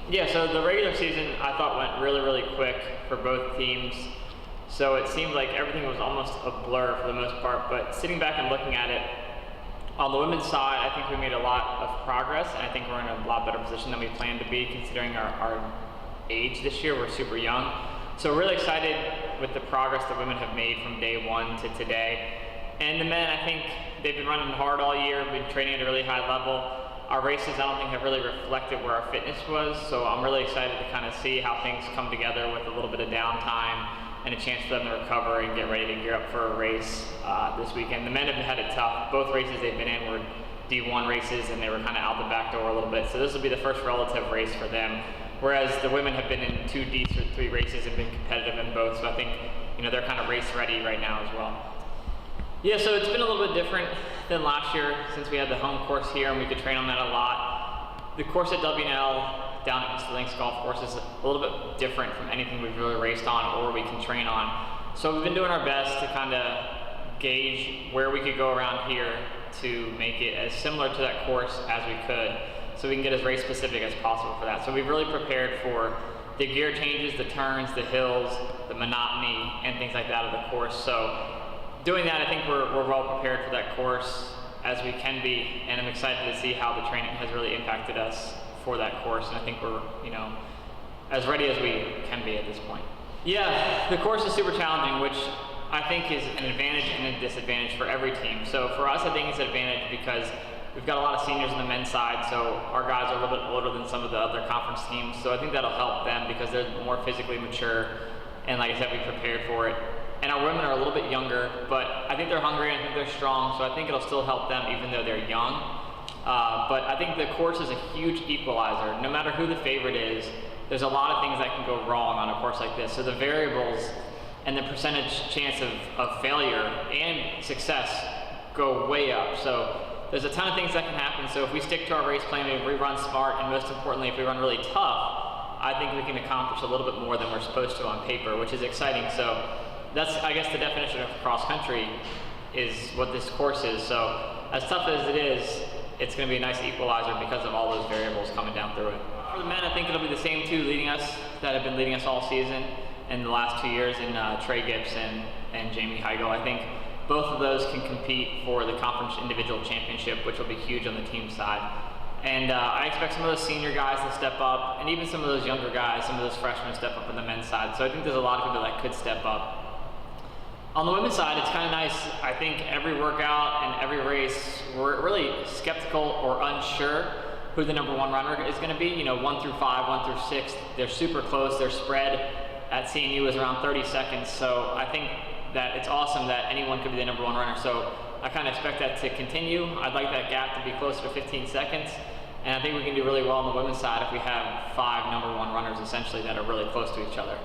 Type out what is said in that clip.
Yeah, so the regular season I thought went really quick for both teams. So it seemed like everything was almost a blur for the most part, but sitting back and looking at it, on the women's side, I think we made a lot of progress, and I think we're in a lot better position than we planned to be considering our age this year. We're super young. So really excited with the progress the women have made from day one to today. And the men, I think they've been running hard all year, been training at a really high level. Our races, I don't think, have really reflected where our fitness was, so I'm really excited to kind of see how things come together with a little bit of downtime and a chance for them to recover and get ready to gear up for a race this weekend. The men have had it tough. Both races they've been in were D1 races, and they were kind of out the back door a little bit, so this will be the first relative race for them, whereas the women have been in 2 D3 races and been competitive in both, so I think they're kind of race ready right now as well. Yeah, so it's been a little bit different than last year since we had the home course here and we could train on that a lot. The course at WNL down at Mr. Links Golf Course is a little bit different from anything we've really raced on or we can train on. So we've been doing our best to kind of gauge where we could go around here to make it as similar to that course as we could, so we can get as race specific as possible for that. So we've really prepared for the gear changes, the turns, the hills, the monotony, and things like that of the course. So doing that, I think we're well prepared for that course as we can be, and I'm excited to see how the training has really impacted us for that course, and I think we're as ready as we can be at this point. Yeah, the course is super challenging, which I think is an advantage and a disadvantage for every team. So for us, I think it's an advantage because we've got a lot of seniors on the men's side, so our guys are a little bit older than some of the other conference teams, so I think that'll help them because they're more physically mature, and like I said, we prepared for it. And our women are a little bit younger, but I think they're hungry and I think they're strong, so I think it'll still help them even though they're young. But I think the course is a huge equalizer. No matter who the favorite is, there's a lot of things that can go wrong on a course like this. So the variables and the percentage chance of failure and success go way up. So there's a ton of things that can happen. So if we stick to our race plan, if we run smart, and most importantly, if we run really tough, I think we can accomplish a little bit more than we're supposed to on paper, which is exciting. So that's, I guess, the definition of cross country is what this course is. So as tough as it is, it's going to be a nice equalizer because of all those variables coming down through it. For the men, I think it'll be the same two that have been leading us all season in the last 2 years in Trey Gibson and Jamie Heigl. I think both of those can compete for the conference individual championship, which will be huge on the team side. And I expect some of those senior guys to step up, and even some of those younger guys, some of those freshmen to step up on the men's side. So I think there's a lot of people that could step up. On the women's side, it's kind of nice. I think every workout and every race, we're really skeptical or unsure who the #1 runner is going to be. 1 through 5, 1 through 6, they're super close. Their spread at CNU is around 30 seconds. So I think that it's awesome that anyone could be the #1 runner. So I kind of expect that to continue. I'd like that gap to be closer to 15 seconds. And I think we can do really well on the women's side if we have 5 #1 runners essentially that are really close to each other.